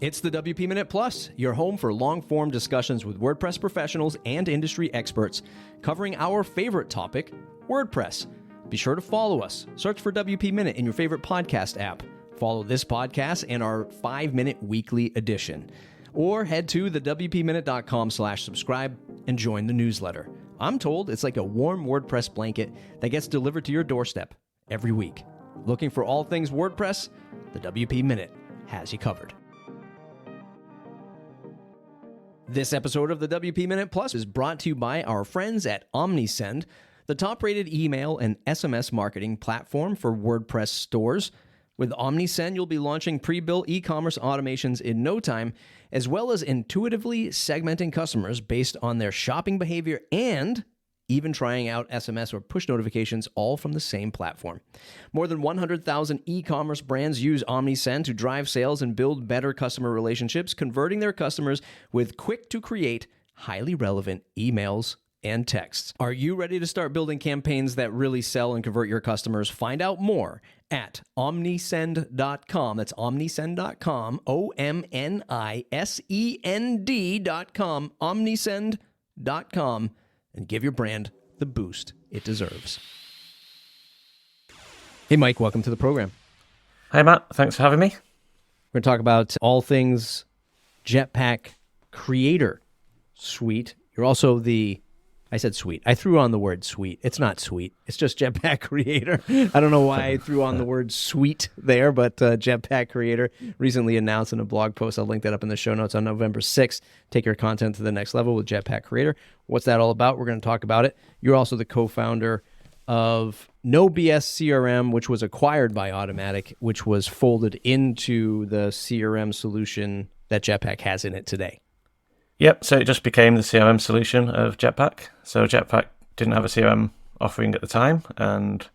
It's the WP Minute Plus, your home for long-form discussions with WordPress professionals and industry experts, covering our favorite topic, WordPress. Be sure to follow us. Search for WP Minute in your favorite podcast app. Follow this podcast and our 5-minute weekly edition. Or head to thewpminute.com/subscribe and join the newsletter. I'm told it's like a warm WordPress blanket that gets delivered to your doorstep every week. Looking for all things WordPress? The WP Minute has you covered. This episode of the WP Minute Plus is brought to you by our friends at OmniSend, the top-rated email and SMS marketing platform for WordPress stores. With OmniSend, you'll be launching pre-built e-commerce automations in no time, as well as intuitively segmenting customers based on their shopping behavior and even trying out SMS or push notifications, all from the same platform. More than 100,000 e-commerce brands use OmniSend to drive sales and build better customer relationships, converting their customers with quick-to-create, highly relevant emails and texts. Are you ready to start building campaigns that really sell and convert your customers? Find out more at omnisend.com. That's omnisend.com, OMNISEND.com, omnisend.com. And give your brand the boost it deserves. Hey, Mike, welcome to the program. Hi, Matt. Thanks for having me. We're going to talk about all things Jetpack Creator suite. You're also I said suite. I threw on the word suite. It's not suite. It's just Jetpack Creator. I don't know why I threw on the word suite there, but Jetpack Creator recently announced in a blog post. I'll link that up in the show notes on November 6th. Take your content to the next level with Jetpack Creator. What's that all about? We're going to talk about it. You're also the co-founder of Zero BS CRM, which was acquired by Automattic, which was folded into the CRM solution that Jetpack has in it today. Yep, so it just became the CRM solution of Jetpack. So Jetpack didn't have a CRM offering at the time, and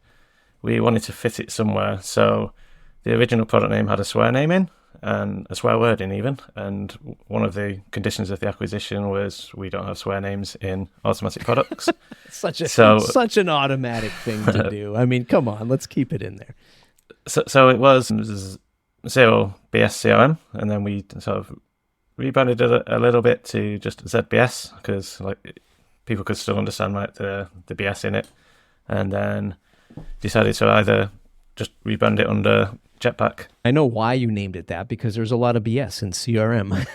we wanted to fit it somewhere. So the original product name had a swear name in, and a swear word in even, and one of the conditions of the acquisition was we don't have swear names in Automattic products. Such an Automattic thing to do. I mean, come on, let's keep it in there. So it was Zero BS CRM, and then we sort of rebranded it a little bit to just ZBS because like people could still understand like the BS in it, and then decided to either just rebrand it under Jetpack. I know why you named it that, because there's a lot of BS in CRM,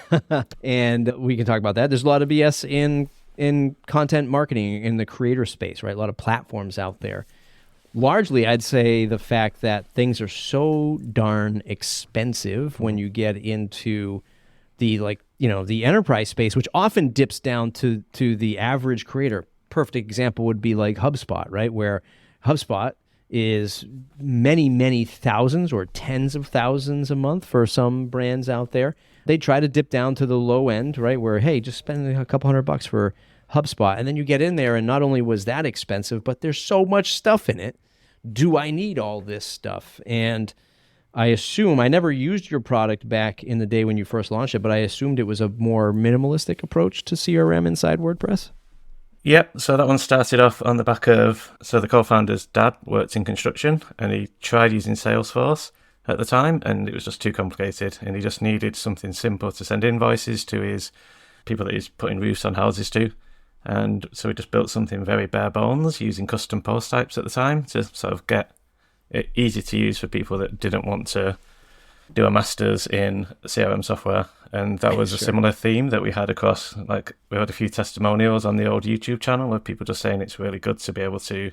and we can talk about that. There's a lot of BS in content marketing in the creator space, right? A lot of platforms out there. Largely, I'd say the fact that things are so darn expensive when you get into the the enterprise space, which often dips down to the average creator. Perfect example would be like HubSpot, right? Where HubSpot is many, many thousands or tens of thousands a month for some brands out there. They try to dip down to the low end, right? Where, hey, just spend a couple $100 for HubSpot. And then you get in there and not only was that expensive, but there's so much stuff in it. Do I need all this stuff? And I assume, I never used your product back in the day when you first launched it, but I assumed it was a more minimalistic approach to CRM inside WordPress. Yep, so that one started off on the back of, so the co-founder's dad worked in construction and he tried using Salesforce at the time and it was just too complicated and he just needed something simple to send invoices to his people that he's putting roofs on houses to. And so he just built something very bare bones using custom post types at the time to sort of get it easy to use for people that didn't want to do a master's in CRM software. And that was a similar theme that we had across, like we had a few testimonials on the old YouTube channel where people just saying it's really good to be able to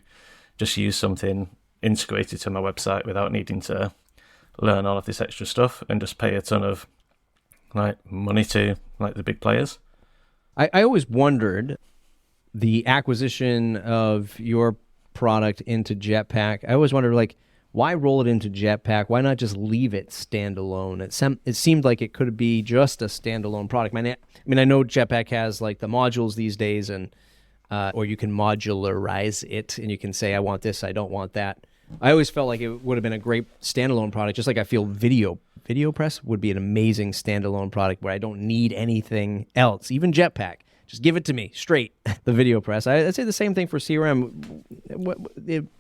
just use something integrated to my website without needing to learn all of this extra stuff and just pay a ton of like money to like the big players. I always wondered the acquisition of your product into Jetpack. I always wondered, like, why roll it into Jetpack? Why not just leave it standalone? It seemed like it could be just a standalone product. I mean, I know Jetpack has like the modules these days, and or you can modularize it, and you can say, I want this, I don't want that. I always felt like it would have been a great standalone product, just like I feel VideoPress would be an amazing standalone product where I don't need anything else, even Jetpack. Just give it to me straight, the VideoPress. I'd say the same thing for CRM. What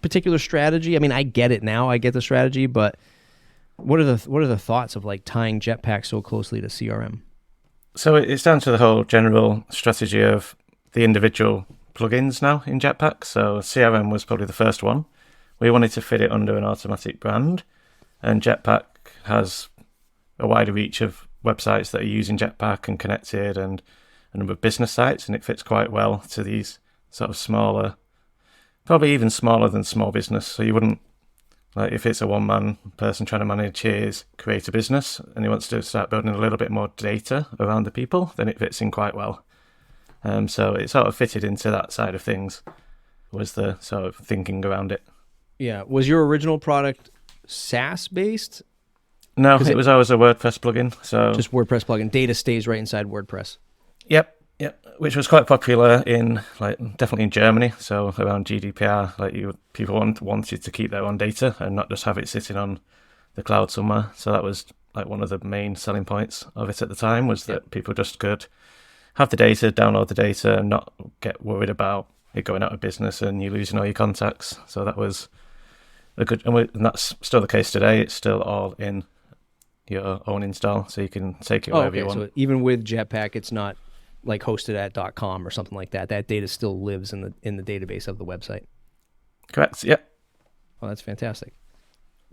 particular strategy? I mean, I get it now. I get the strategy, but What are the thoughts of like tying Jetpack so closely to CRM? So it's down to the whole general strategy of the individual plugins now in Jetpack. So CRM was probably the first one. We wanted to fit it under an Automattic brand, and Jetpack has a wider reach of websites that are using Jetpack and connected, and a number of business sites, and it fits quite well to these sort of smaller, probably even smaller than small business. So you wouldn't, like if it's a one-man person trying to manage his creator business and he wants to start building a little bit more data around the people, then it fits in quite well. So it sort of fitted into that side of things, was the sort of thinking around it. Yeah. Was your original product SaaS-based? No, it was always a WordPress plugin. So just WordPress plugin. Data stays right inside WordPress. Yep. Which was quite popular in, like, definitely in Germany. So around GDPR, like people wanted to keep their own data and not just have it sitting on the cloud somewhere. So that was like one of the main selling points of it at the time, was that people just could have the data, download the data, and not get worried about it going out of business and you losing all your contacts. So that was a good, and that's still the case today. It's still all in your own install, so you can take it wherever you want. So even with Jetpack, it's not like hosted at .com or something like that. That data still lives in the database of the website. Correct. Yeah. Well, that's fantastic.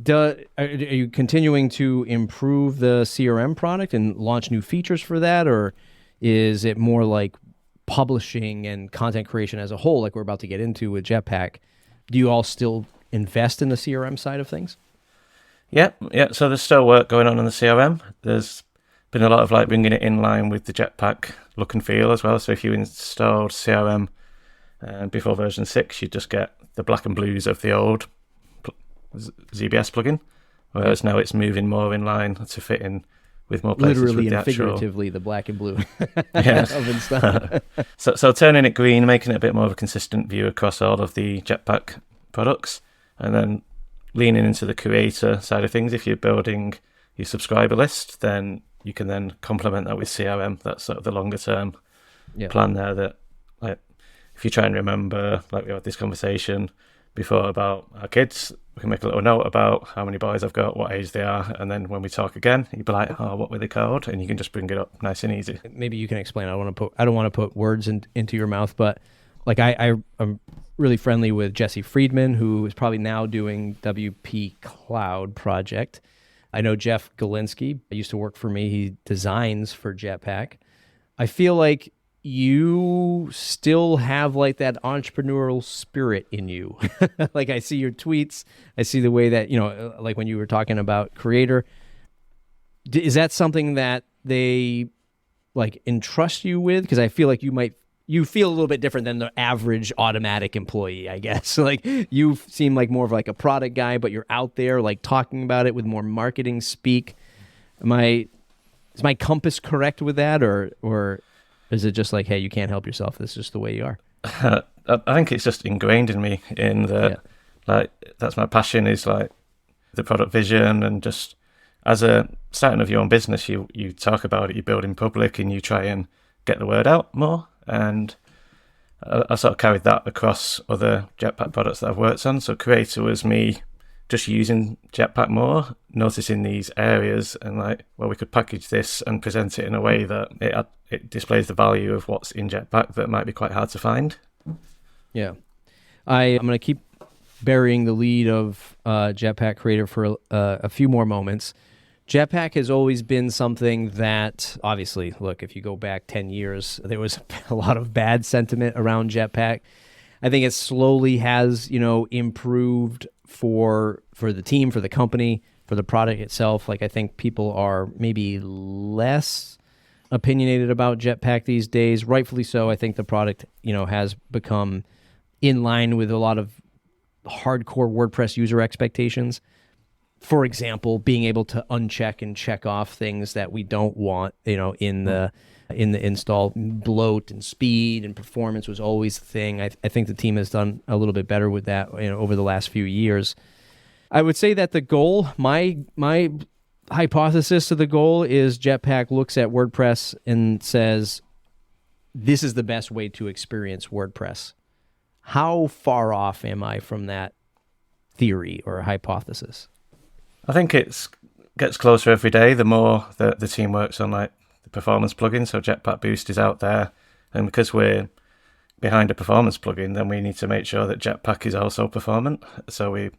Are you continuing to improve the CRM product and launch new features for that, or is it more like publishing and content creation as a whole, like we're about to get into with Jetpack? Do you all still invest in the CRM side of things? Yeah. So there's still work going on in the CRM. There's been a lot of like bringing it in line with the Jetpack look and feel as well. So if you installed CRM before version 6, you just get the black and blues of the old ZBS plugin, whereas now it's moving more in line to fit in with more places. Literally with the and figuratively, the black and blue of install. So turning it green, making it a bit more of a consistent view across all of the Jetpack products, and then leaning into the creator side of things. If you're building your subscriber list, then you can then complement that with CRM. That's sort of the longer term plan there. That, like, if you try and remember, like we had this conversation before about our kids, we can make a little note about how many boys I've got, what age they are, and then when we talk again, you'd be like, "Oh, what were they called?" And you can just bring it up nice and easy. Maybe you can explain. I don't want to put words into your mouth, but like I'm really friendly with Jesse Friedman, who is probably now doing WP Cloud project. I know Jeff Galinsky used to work for me. He designs for Jetpack. I feel like you still have like that entrepreneurial spirit in you. Like I see your tweets. I see the way that, like when you were talking about Creator. Is that something that they like entrust you with? Because I feel like you feel a little bit different than the average Automattic employee, I guess. Like you seem like more of like a product guy, but you're out there like talking about it with more marketing speak. Is my compass correct with that, or is it just like, hey, you can't help yourself, this is just the way you are? I think it's just ingrained in me in that, like, that's my passion, is like the product vision, and just as a starting of your own business, you talk about it, you build in public, and you try and get the word out more. And I sort of carried that across other Jetpack products that I've worked on. So Creator was me just using Jetpack more, noticing these areas, and like, well, we could package this and present it in a way that it displays the value of what's in Jetpack that might be quite hard to find. Yeah. I'm going to keep burying the lead of Jetpack Creator for a few more moments. Jetpack has always been something that, obviously, look, if you go back 10 years, there was a lot of bad sentiment around Jetpack. I think it slowly has, improved for the team, for the company, for the product itself. Like, I think people are maybe less opinionated about Jetpack these days. Rightfully so. I think the product, has become in line with a lot of hardcore WordPress user expectations. For example, being able to uncheck and check off things that we don't want, in the install. Bloat and speed and performance was always the thing. I think the team has done a little bit better with that, over the last few years. I would say that the goal, my hypothesis of the goal is Jetpack looks at WordPress and says, this is the best way to experience WordPress. How far off am I from that theory or hypothesis? I think it's gets closer every day, the more that the team works on like the performance plugin. So Jetpack Boost is out there, and because we're behind a performance plugin, then we need to make sure that Jetpack is also performant. So we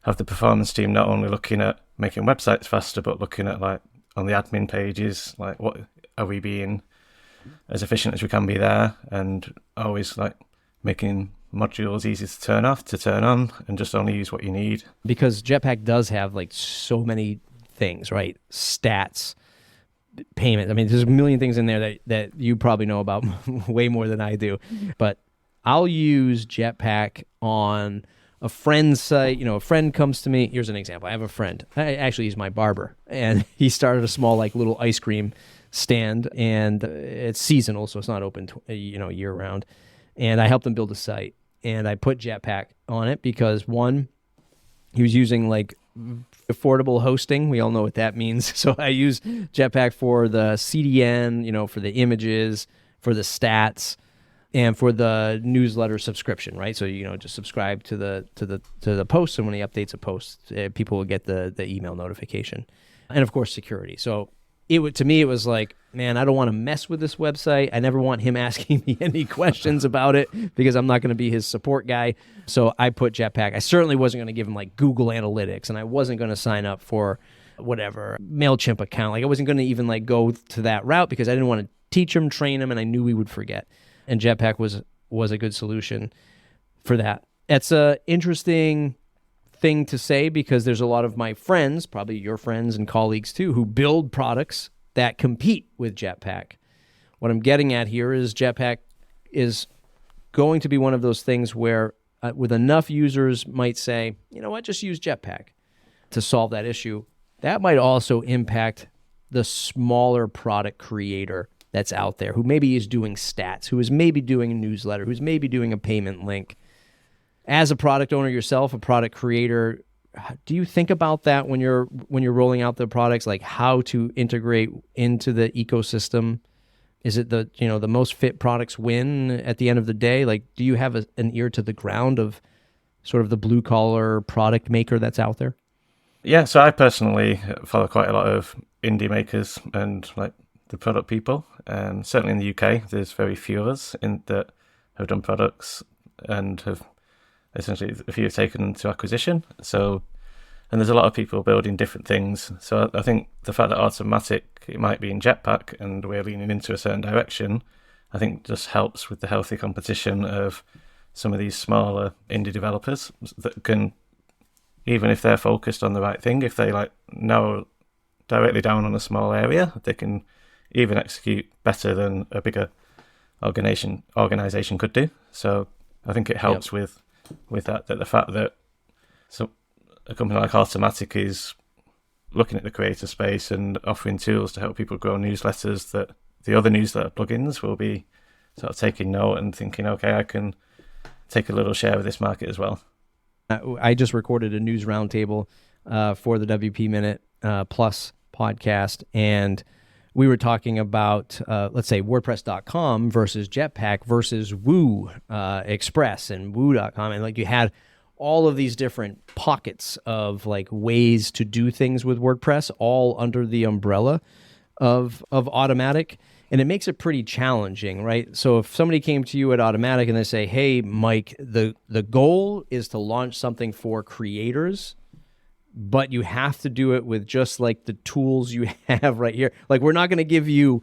have the performance team not only looking at making websites faster, but looking at like on the admin pages, like what are we being as efficient as we can be there, and always like making modules easy to turn off, to turn on, and just only use what you need. Because Jetpack does have like so many things, right? Stats, payment. I mean, there's a million things in there that you probably know about way more than I do. But I'll use Jetpack on a friend's site. You know, a friend comes to me. Here's an example. I have a friend. Actually, he's my barber. And he started a small, like, little ice cream stand. And it's seasonal, so it's not open, year round. And I helped him build a site. And I put Jetpack on it because, one, he was using, like, affordable hosting. We all know what that means. So I use Jetpack for the CDN, for the images, for the stats, and for the newsletter subscription, right? So just subscribe to the post, and when he updates a post, people will get the email notification, and of course security. So to me it was like, man, I don't want to mess with this website. I never want him asking me any questions about it because I'm not going to be his support guy. So I put Jetpack. I certainly wasn't going to give him like Google Analytics, and I wasn't going to sign up for whatever MailChimp account. Like I wasn't going to even like go to that route because I didn't want to teach him, train him, and I knew we would forget. And Jetpack was a good solution for that. It's a interesting thing to say because there's a lot of my friends, probably your friends and colleagues too, who build products that compete with Jetpack. What I'm getting at here is Jetpack is going to be one of those things where with enough users might say, you know what, just use Jetpack to solve that issue. That might also impact the smaller product creator that's out there who maybe is doing stats, who is maybe doing a newsletter, who's maybe doing a payment link. As a product owner yourself, a product creator, do you think about that when you're rolling out the products, like how to integrate into the ecosystem? Is it the most fit products win at the end of the day? Like, do you have an ear to the ground of sort of the blue collar product maker that's out there? Yeah, so I personally follow quite a lot of indie makers and like the product people. Certainly in the UK, there's very few of us that have done products and have essentially a few have taken to acquisition. So, and there's a lot of people building different things. So I think the fact that Automattic, it might be in Jetpack and we're leaning into a certain direction, I think just helps with the healthy competition of some of these smaller indie developers that can, even if they're focused on the right thing, if they like narrow directly down on a small area, they can even execute better than a bigger organization could do. So I think it helps with that the fact that a company like Automattic is looking at the creator space and offering tools to help people grow newsletters, that the other newsletter plugins will be sort of taking note and thinking, okay, I can take a little share of this market as well. I just recorded a news roundtable for the WP Minute Plus podcast, and we were talking about, let's say, WordPress.com versus Jetpack versus Woo Express and Woo.com. And like you had all of these different pockets of like ways to do things with WordPress all under the umbrella of Automattic. And it makes it pretty challenging, right? So if somebody came to you at Automattic and they say, hey, Mike, the goal is to launch something for creators, but you have to do it with just like the tools you have right here. Like, we're not going to give you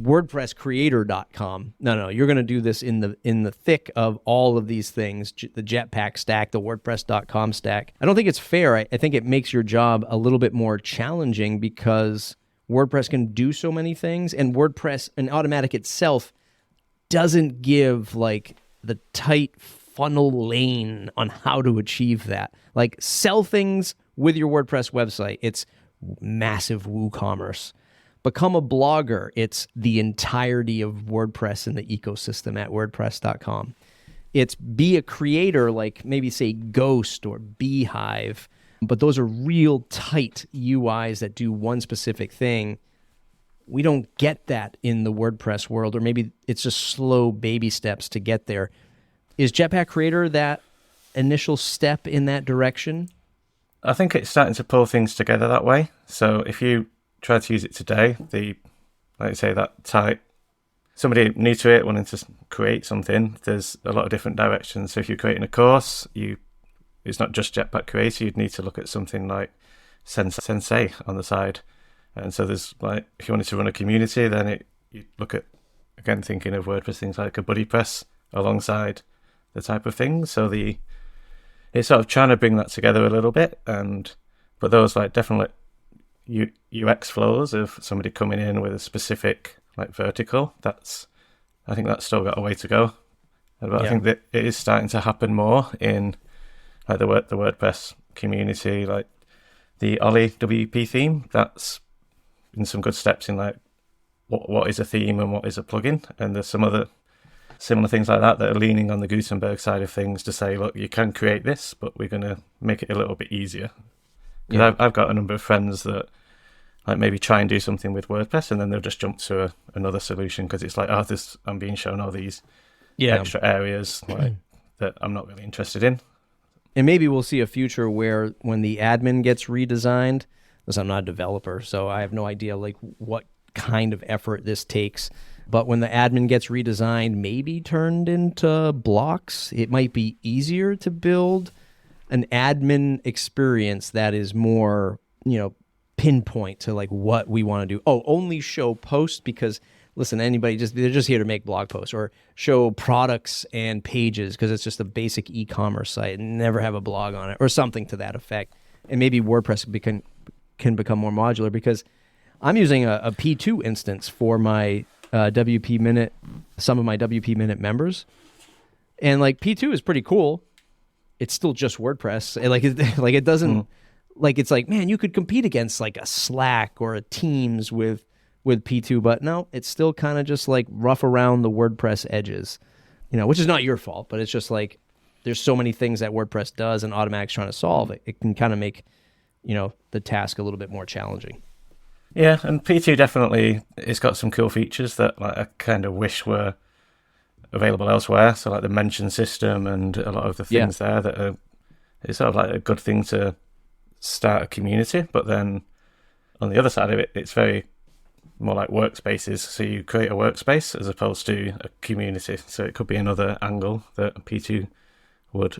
WordPressCreator.com. No, you're going to do this in the thick of all of these things, the Jetpack stack, the WordPress.com stack. I don't think it's fair. I think it makes your job a little bit more challenging because WordPress can do so many things, and WordPress and Automattic itself doesn't give like the tight funnel lane on how to achieve that. Like, sell things with your WordPress website, it's massive WooCommerce. Become a blogger, it's the entirety of WordPress and the ecosystem at WordPress.com. It's be a creator, like maybe say Ghost or Beehive, but those are real tight UIs that do one specific thing. We don't get that in the WordPress world, or maybe it's just slow baby steps to get there. Is Jetpack Creator that initial step in that direction? I think it's starting to pull things together that way. So if you try to use it today, like you say, that type, somebody new to it wanting to create something, there's a lot of different directions. So if you're creating a course, it's not just Jetpack Creator, you'd need to look at something like Sensei on the side. And so there's like, if you wanted to run a community, then you look at, again, thinking of WordPress, things like a buddy press alongside the type of thing. So it's sort of trying to bring that together a little bit. But those like definitely UX flows of somebody coming in with a specific like vertical, I think that's still got a way to go. But I think that it is starting to happen more in like the WordPress community, like the Ollie WP theme. That's in some good steps in like what is a theme and what is a plugin. And there's some other similar things like that are leaning on the Gutenberg side of things to say, look, you can create this, but we're going to make it a little bit easier. Because I've got a number of friends that like maybe try and do something with WordPress and then they'll just jump to another solution because it's like, I'm being shown all these extra areas like that I'm not really interested in. And maybe we'll see a future where when the admin gets redesigned, because I'm not a developer, so I have no idea like what kind of effort this takes. But when the admin gets redesigned, maybe turned into blocks, it might be easier to build an admin experience that is more, pinpoint to like what we want to do. Oh, only show posts because listen, they're just here to make blog posts, or show products and pages because it's just a basic e-commerce site and never have a blog on it, or something to that effect. And maybe WordPress can become more modular, because I'm using a P2 instance for my WP Minute, some of my WP Minute members, and like P2 is pretty cool. It's still just WordPress. It doesn't like, it's like, man, you could compete against like a Slack or a Teams with P2, but no, it's still kind of just like rough around the WordPress edges, which is not your fault, but it's just like there's so many things that WordPress does and Automattic's trying to solve. It can kind of make, the task a little bit more challenging. Yeah, and P2 definitely, it's got some cool features that like I kind of wish were available elsewhere. So like the mention system and a lot of the things there that it's sort of like a good thing to start a community. But then on the other side of it, it's very more like workspaces. So you create a workspace as opposed to a community. So it could be another angle that P2 would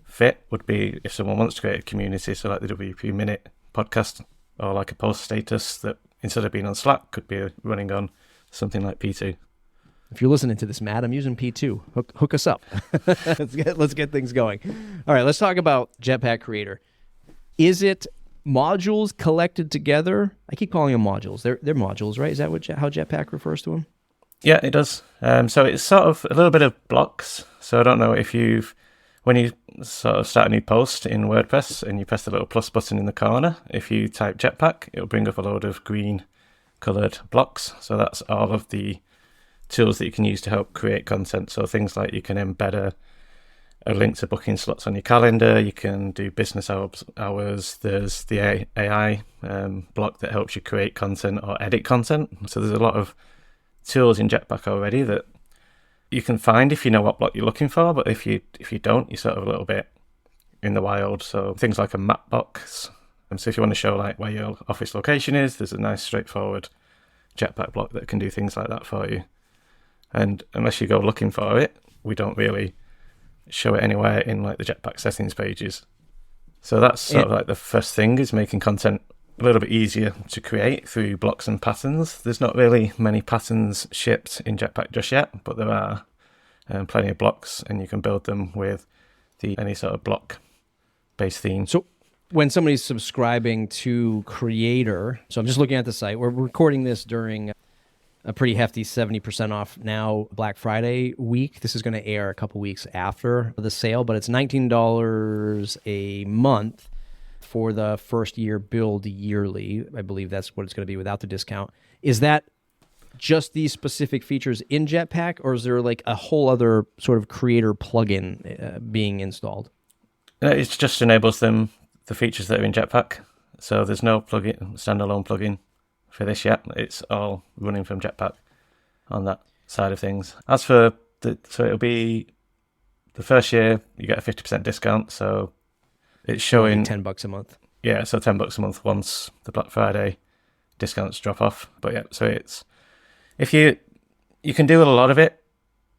fit, would be if someone wants to create a community. So like the WP Minute podcast, or like a post status that instead of being on Slack could be running on something like P2. If you're listening to this, Matt, I'm using P2. Hook us up. Let's get things going. All right, let's talk about Jetpack Creator. Is it modules collected together? I keep calling them modules. They're modules, right? Is that how Jetpack refers to them? Yeah, it does. So it's sort of a little bit of blocks. So I don't know if when you sort of start a new post in WordPress and you press the little plus button in the corner, if you type Jetpack, it'll bring up a load of green coloured blocks. So that's all of the tools that you can use to help create content. So things like you can embed a link to booking slots on your calendar, you can do business hours, there's the AI block that helps you create content or edit content. So there's a lot of tools in Jetpack already that you can find if you know what block you're looking for, but if you don't, you're sort of a little bit in the wild. So things like a map box. So if you want to show like where your office location is, there's a nice straightforward Jetpack block that can do things like that for you. And unless you go looking for it, we don't really show it anywhere in like the Jetpack settings pages. So that's sort of like the first thing, is making content a little bit easier to create through blocks and patterns. There's not really many patterns shipped in Jetpack just yet, but there are plenty of blocks, and you can build them with any sort of block-based theme. So when somebody's subscribing to Creator, so I'm just looking at the site. We're recording this during a pretty hefty 70% off now Black Friday week. This is going to air a couple weeks after the sale, but it's $19 a month for the first year, billed yearly. I believe that's what it's going to be without the discount. Is that just these specific features in Jetpack, or is there like a whole other sort of Creator plugin being installed? It just enables the features that are in Jetpack. So there's no standalone plugin for this yet. It's all running from Jetpack on that side of things. As for so it'll be the first year you get a 50% discount. So It's showing $10 a month. Yeah, so $10 a month once the Black Friday discounts drop off. But yeah, so it's if you can do a lot of it,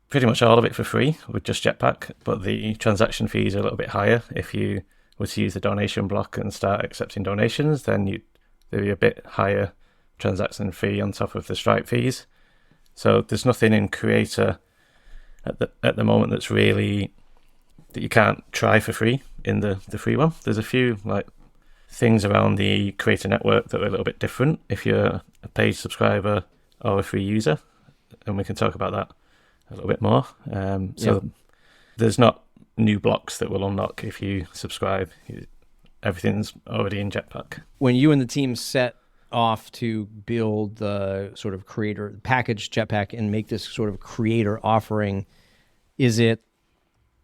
pretty much all of it for free with just Jetpack, but the transaction fees are a little bit higher. If you were to use the donation block and start accepting donations, then there'd be a bit higher transaction fee on top of the Stripe fees. So there's nothing in Creator at the moment that's really that you can't try for free in the free one. There's a few like things around the Creator network that are a little bit different if you're a paid subscriber or a free user, and we can talk about that a little bit more. There's not new blocks that will unlock if you subscribe. Everything's already in Jetpack. When you and the team set off to build the sort of creator package Jetpack and make this sort of creator offering, is it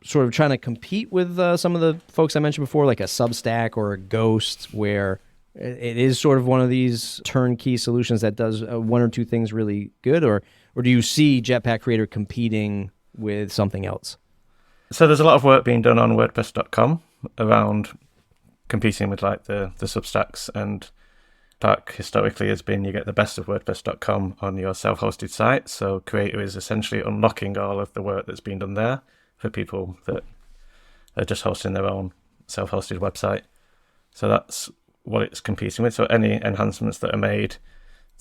sort of trying to compete with some of the folks I mentioned before, like a Substack or a Ghost, where it is sort of one of these turnkey solutions that does one or two things really good, or do you see Jetpack Creator competing with something else? So there's a lot of work being done on WordPress.com around competing with like the Substacks, and Jetpack historically has been you get the best of WordPress.com on your self-hosted site. So Creator is essentially unlocking all of the work that's been done there for people that are just hosting their own self-hosted website. So that's what it's competing with. So any enhancements that are made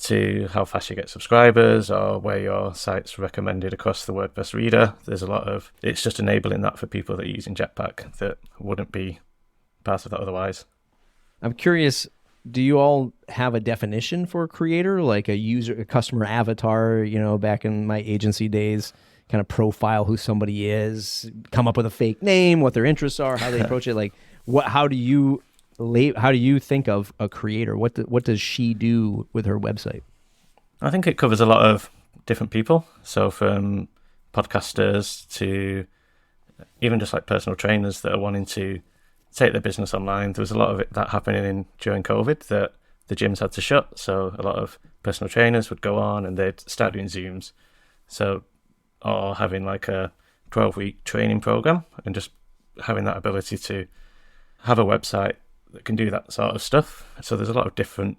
to how fast you get subscribers or where your site's recommended across the WordPress reader, there's a lot of, it's just enabling that for people that are using Jetpack that wouldn't be part of that otherwise. I'm curious, do you all have a definition for creator, like a customer avatar, back in my agency days, kind of profile who somebody is, come up with a fake name, what their interests are, how they approach it? Like, how do you think of a creator? What does she do with her website? I think it covers a lot of different people. So from podcasters to even just like personal trainers that are wanting to take their business online. There was a lot of that happening during COVID that the gyms had to shut. So a lot of personal trainers would go on and they'd start doing Zooms. So, or having like a 12-week training program and just having that ability to have a website that can do that sort of stuff. So there's a lot of different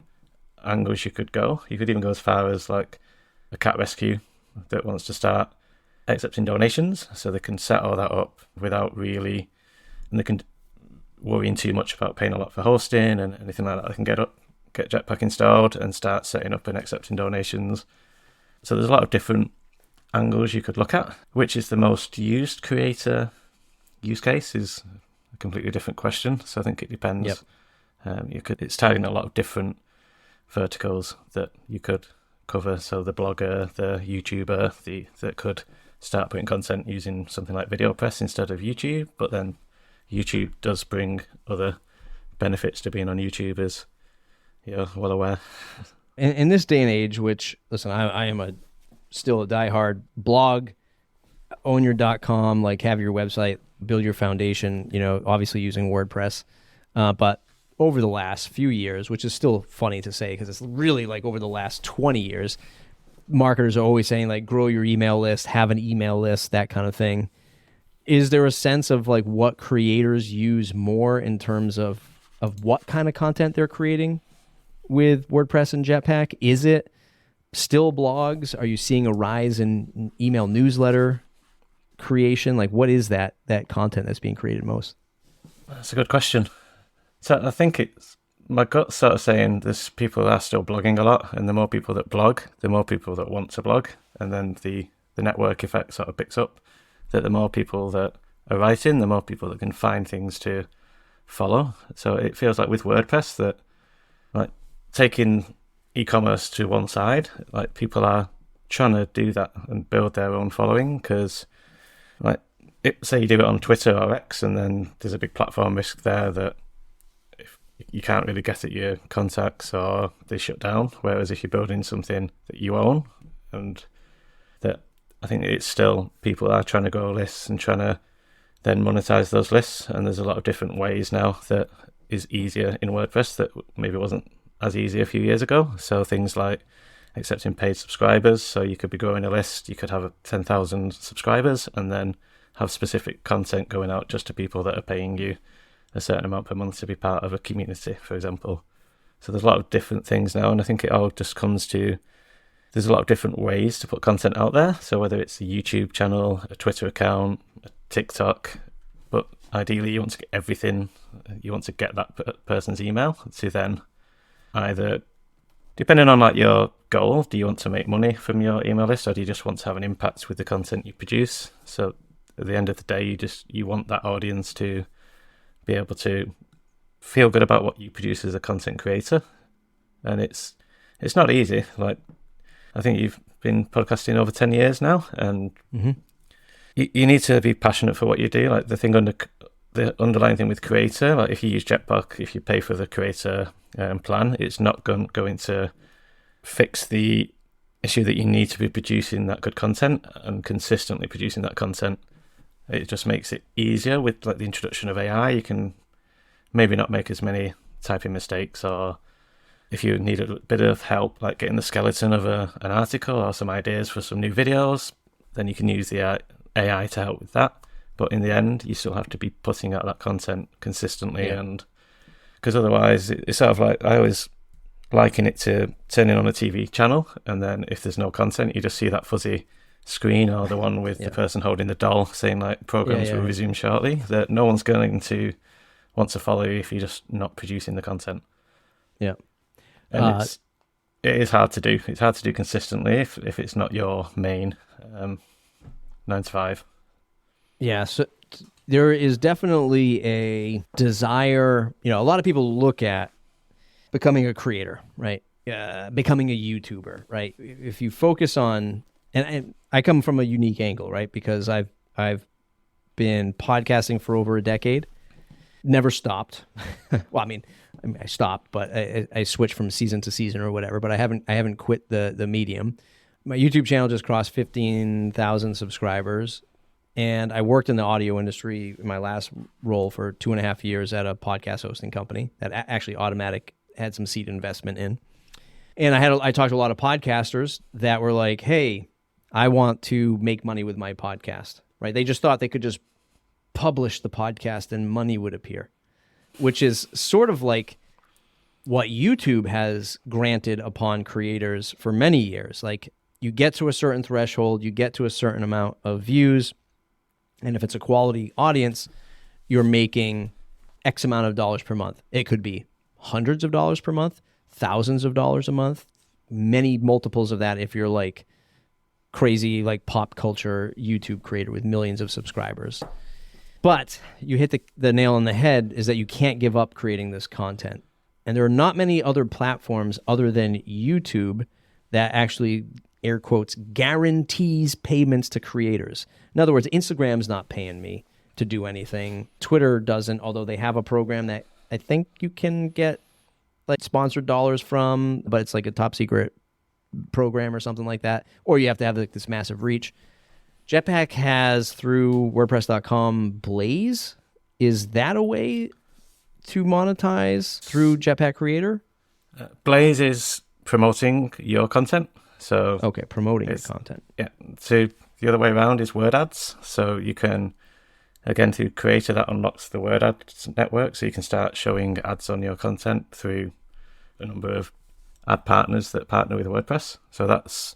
angles you could go. You could even go as far as like a cat rescue that wants to start accepting donations, so they can set all that up without really, and they can worrying too much about paying a lot for hosting and anything like that. They can get Jetpack installed and start setting up and accepting donations. So there's a lot of different angles you could look at. Which is the most used creator use case is a completely different question. So I think it depends. Yep. It's targeting a lot of different verticals that you could cover. So the blogger, the YouTuber, that could start putting content using something like VideoPress instead of YouTube, but then YouTube does bring other benefits to being on YouTube, as you're well aware. In this day and age, which, listen, I am still a diehard blog, own your .com, like have your website, build your foundation, obviously using WordPress. But over the last few years, which is still funny to say because it's really like over the last 20 years, marketers are always saying like grow your email list, have an email list, that kind of thing. Is there a sense of like what creators use more in terms of what kind of content they're creating with WordPress and Jetpack? Is it still blogs? Are you seeing a rise in email newsletter creation? Like what is that content that's being created most? That's a good question. So I think my gut's sort of saying there's people that are still blogging a lot, and the more people that blog, the more people that want to blog, and then the network effect sort of picks up, that the more people that are writing, the more people that can find things to follow. So it feels like with WordPress that like taking e-commerce to one side, like people are trying to do that and build their own following, because like say you do it on Twitter or X, and then there's a big platform risk there that you can't really get at your contacts or they shut down. Whereas if you're building something that you own, and that I think it's still people are trying to grow lists and trying to then monetize those lists. And there's a lot of different ways now that is easier in WordPress that maybe wasn't as easy a few years ago. So things like accepting paid subscribers. So you could be growing a list, you could have 10,000 subscribers and then have specific content going out just to people that are paying you a certain amount per month to be part of a community, for example. So there's a lot of different things now, and I think it all just comes to, there's a lot of different ways to put content out there. So whether it's a YouTube channel, a Twitter account, a TikTok, but ideally you want to get everything, you want to get that person's email to then either, depending on like your goal, do you want to make money from your email list, or do you just want to have an impact with the content you produce? So at the end of the day, you want that audience to be able to feel good about what you produce as a content creator. And it's not easy. Like, I think you've been podcasting over 10 years now, and you need to be passionate for what you do. Like the underlying thing with Creator, like if you use Jetpack, if you pay for the Creator plan, it's not going to fix the issue that you need to be producing that good content and consistently producing that content. It just makes it easier with like the introduction of AI. You can maybe not make as many typing mistakes, or if you need a bit of help, like getting the skeleton of an article or some ideas for some new videos, then you can use the AI to help with that. But in the end, you still have to be putting out that content consistently, and because otherwise it's sort of like, I always liken it to turning on a TV channel, and then if there's no content, you just see that fuzzy screen, or the one with the person holding the doll saying like programs will resume shortly, that no one's going to want to follow you if you're just not producing the content. Yeah. And it is hard to do. It's hard to do consistently if it's not your main 9 to 5. Yeah, so there is definitely a desire, a lot of people look at becoming a creator, right? Becoming a YouTuber, right? If you focus on, and I come from a unique angle, right? Because I've been podcasting for over a decade, never stopped. Well, I mean, I stopped, but I switched from season to season or whatever, but I haven't quit the medium. My YouTube channel just crossed 15,000 subscribers. And I worked in the audio industry in my last role for 2.5 years at a podcast hosting company that actually Automattic had some seed investment in. And I talked to a lot of podcasters that were like, hey, I want to make money with my podcast, right? They just thought they could just publish the podcast and money would appear, which is sort of like what YouTube has granted upon creators for many years. Like, you get to a certain threshold, you get to a certain amount of views, and if it's a quality audience, you're making X amount of dollars per month. It could be hundreds of dollars per month, thousands of dollars a month, many multiples of that if you're like crazy, like pop culture YouTube creator with millions of subscribers. But you hit the nail on the head, is that you can't give up creating this content. And there are not many other platforms other than YouTube that actually, air quotes, guarantees payments to creators. In other words, Instagram's not paying me to do anything. Twitter doesn't, although they have a program that I think you can get like sponsored dollars from, but it's like a top secret program or something like that. Or you have to have like this massive reach. Jetpack has, through WordPress.com, Blaze. Is that a way to monetize through Jetpack Creator? Blaze is promoting your content. So okay, promoting your content. Yeah. So the other way around is word ads. So you can, again, through Creator, that unlocks the word ads network. So you can start showing ads on your content through a number of ad partners that partner with WordPress. So that's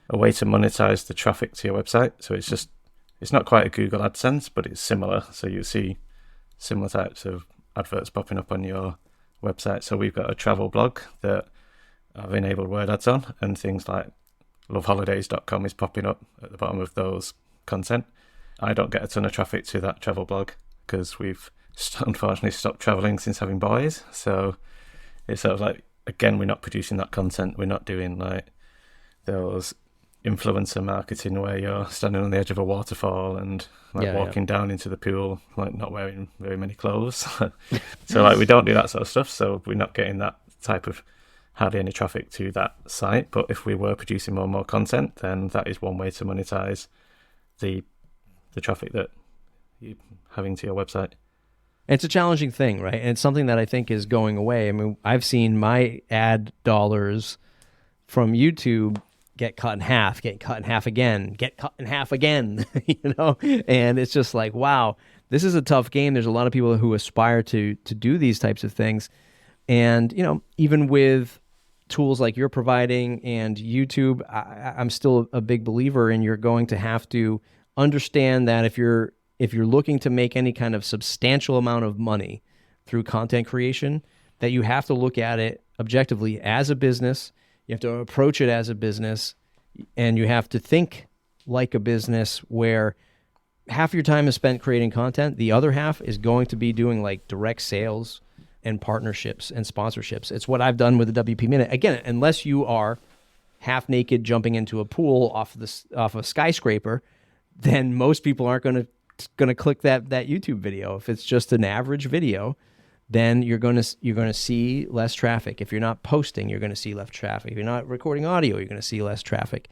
a way to monetize the traffic to your website. So it's not quite a Google AdSense, but it's similar. So you see similar types of adverts popping up on your website. So we've got a travel blog that I've enabled word ads on, and things like loveholidays.com is popping up at the bottom of those content. I don't get a ton of traffic to that travel blog because we've unfortunately stopped traveling since having boys. So it's sort of like, again, we're not producing that content. We're not doing like those influencer marketing where you're standing on the edge of a waterfall and like walking down into the pool, like not wearing very many clothes. So like we don't do that sort of stuff. So we're not getting that type of hardly any traffic to that site. But if we were producing more and more content, then that is one way to monetize the traffic that you're having to your website. It's a challenging thing, right? And it's something that I think is going away. I mean, I've seen my ad dollars from YouTube get cut in half again, get cut in half again, And it's just like, wow, this is a tough game. There's a lot of people who aspire to do these types of things. And, even with tools like you're providing and YouTube, I'm still a big believer in you're going to have to understand that if you're looking to make any kind of substantial amount of money through content creation, that you have to look at it objectively as a business. You have to approach it as a business, and you have to think like a business where half your time is spent creating content. The other half is going to be doing like direct sales and partnerships and sponsorships. It's what I've done with the WP Minute. Again, unless you are half naked jumping into a pool off a skyscraper, then most people aren't going to click that YouTube video. If it's just an average video, then you're going to see less traffic. If you're not posting, you're going to see less traffic. If you're not recording audio, you're going to see less traffic.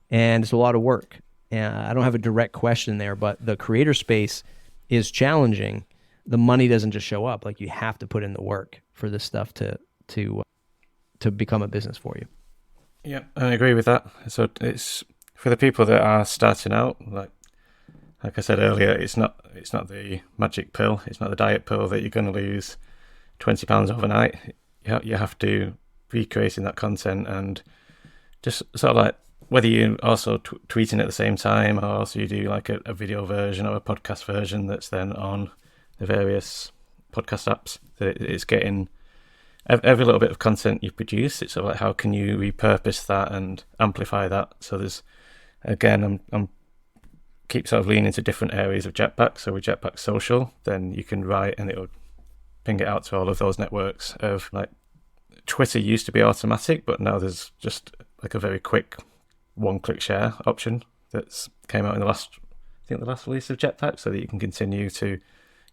And it's a lot of work. And I don't have a direct question there, but the creator space is challenging. The money doesn't just show up. Like, you have to put in the work for this stuff to become a business for you. Yeah, I agree with that. So it's for the people that are starting out, like I said earlier, it's not the magic pill. It's not the diet pill that you're going to lose 20 pounds overnight. You have to be creating that content, and just sort of like whether you also tweeting at the same time, or also you do like a video version or a podcast version that's then on the various podcast apps, that it's getting every little bit of content you produce. It's sort of like, how can you repurpose that and amplify that? So there's, again, I'm keep sort of leaning to different areas of Jetpack. So with Jetpack Social, then you can write and it'll ping it out to all of those networks. Of like, Twitter used to be Automattic, but now there's just like a very quick one-click share option that's came out in the last release of Jetpack, so that you can continue to,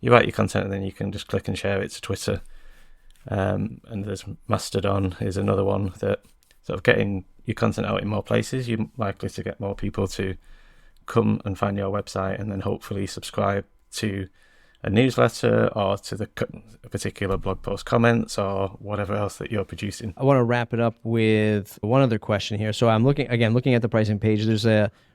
you write your content and then you can just click and share it to Twitter. And there's Mastodon is another one that sort of getting your content out in more places, you're likely to get more people to come and find your website and then hopefully subscribe to a newsletter or to a particular blog post comments or whatever else that you're producing. I want to wrap it up with one other question here. So I'm looking at the pricing page.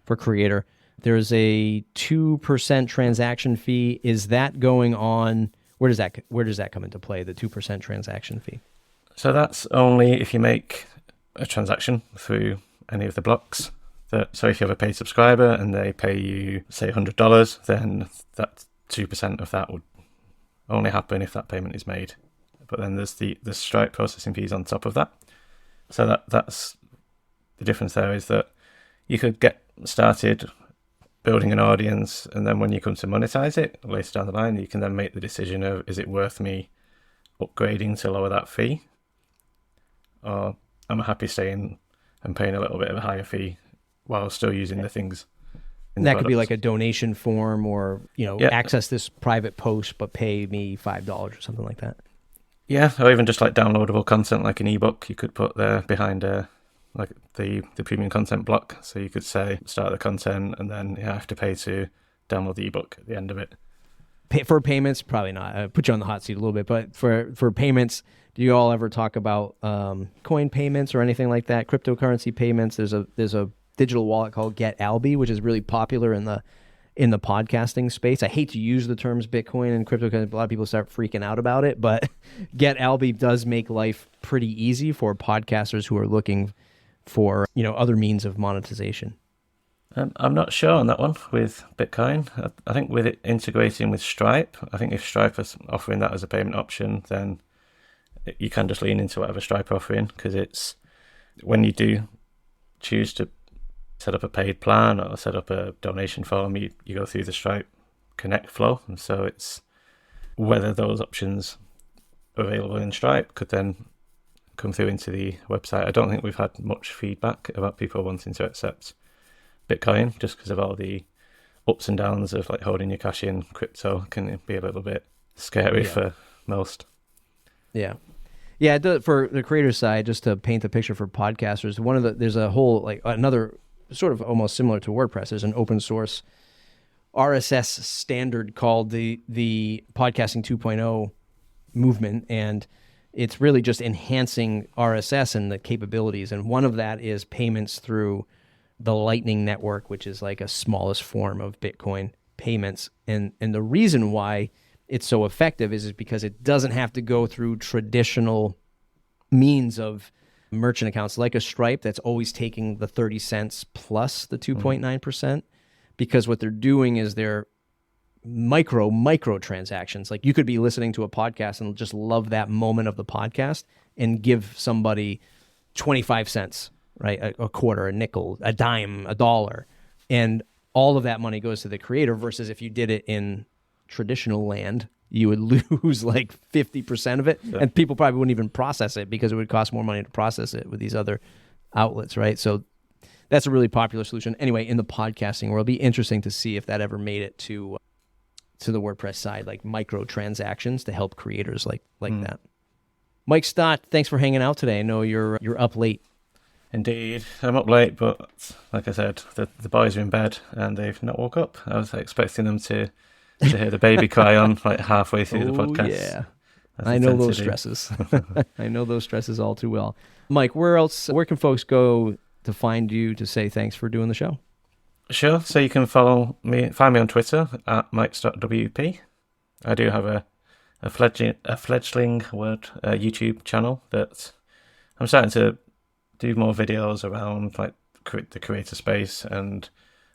For Creator, there's a 2% transaction fee. Is that going on? Where does that come into play, the 2% transaction fee? So that's only if you make a transaction through any of the blocks. So if you have a paid subscriber and they pay you, say, $100, then that 2% of that would only happen if that payment is made. But then there's the Stripe processing fees on top of that. So that's the difference there, is that you could get started building an audience, and then when you come to monetize it later down the line, you can then make the decision of, is it worth me upgrading to lower that fee? Or am I happy staying and paying a little bit of a higher fee while still using the things? And that could be like a donation form, or access this private post but pay me $5 or something like that. Yeah, or even just like downloadable content, like an ebook you could put there behind like the premium content block. So you could say start the content and then you have to pay to download the ebook at the end of it. For payments, probably not. I put you on the hot seat a little bit, but for payments, do you all ever talk about coin payments or anything like that? Cryptocurrency payments. There's a digital wallet called GetAlby, which is really popular in the podcasting space. I hate to use the terms Bitcoin and cryptocurrency. A lot of people start freaking out about it, but GetAlby does make life pretty easy for podcasters who are looking for other means of monetization. I'm not sure on that one with Bitcoin. I think with it integrating with Stripe, I think if Stripe is offering that as a payment option, then you can just lean into whatever Stripe are offering, because it's when you do choose to set up a paid plan or set up a donation form, you go through the Stripe Connect flow. And so it's whether those options are available in Stripe could then come through into the website. I don't think we've had much feedback about people wanting to accept Bitcoin, just because of all the ups and downs of like holding your cash in crypto can be a little bit scary for most. Yeah, for the creator side, just to paint the picture for podcasters, there's a whole like another sort of almost similar to WordPress. There's an open source RSS standard called the Podcasting 2.0 movement, and it's really just enhancing RSS and the capabilities. And one of that is payments through the Lightning Network, which is like a smallest form of Bitcoin payments. And the reason why it's so effective is because it doesn't have to go through traditional means of merchant accounts like a Stripe that's always taking the 30 cents plus the 2.9%, because what they're doing is they're micro transactions. Like you could be listening to a podcast and just love that moment of the podcast and give somebody 25 cents, right? A quarter, a nickel, a dime, a dollar. And all of that money goes to the creator, versus if you did it in traditional land, you would lose like 50% of it. Yeah. And people probably wouldn't even process it because it would cost more money to process it with these other outlets, right? So that's a really popular solution. Anyway, in the podcasting world, it'll be interesting to see if that ever made it to the WordPress side, like micro transactions to help creators like that. Mike Stott, thanks for hanging out today. I know you're up late. Indeed, I'm up late, but like I said, the boys are in bed and they've not woke up. I was expecting them to hear the baby cry on like halfway through the podcast. Yeah, I know those stresses. I know those stresses all too well. Mike, where can folks go to find you to say thanks for doing the show? Sure. So you can find me on Twitter at mikes.wp. I do have a fledgling YouTube channel that I'm starting to do more videos around, like the creator space and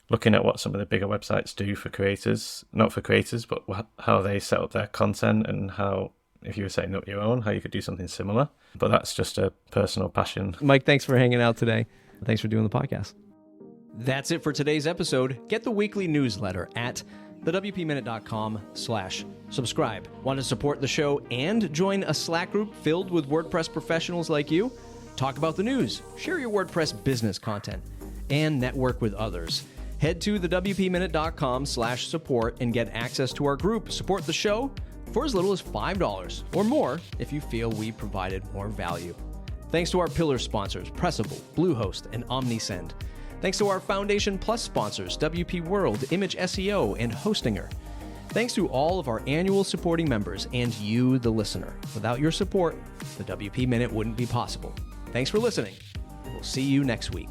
looking at what some of the bigger websites do for creators, not for creators, but how they set up their content and how, if you were setting up your own, how you could do something similar. But that's just a personal passion. Mike, thanks for hanging out today. Thanks for doing the podcast. That's it for today's episode. Get the weekly newsletter at thewpminute.com/subscribe. Want to support the show and join a Slack group filled with WordPress professionals like you? Talk about the news, share your WordPress business content, and network with others. Head to thewpminute.com/support and get access to our group. Support the show for as little as $5 or more if you feel we provided more value. Thanks to our pillar sponsors, Pressable, Bluehost, and OmniSend. Thanks to our Foundation Plus sponsors, WP World, Image SEO, and Hostinger. Thanks to all of our annual supporting members and you, the listener. Without your support, the WP Minute wouldn't be possible. Thanks for listening. We'll see you next week.